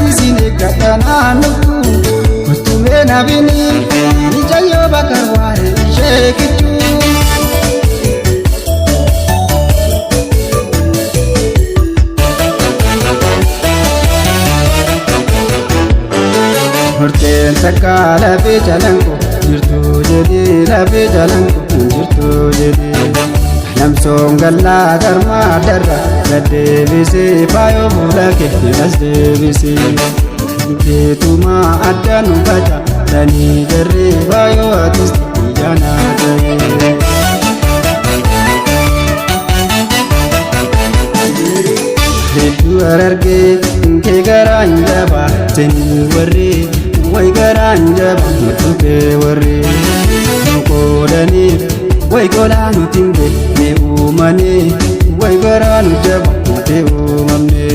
sisine katananutu kutume na bini nijayo bakarware shekitu horten sakala be jalanko jirtu jedi la be jalanko jirtu jedi nam songalla garma darra gadde bisi payo mulake nasde bisi ketuma adanu baja dani jarre payo atis jana jaye hedu ararge ke garanja ba teni warre way garanja ba tuke warre ko dani way golanu timbe me umane way garanu jaba te umamne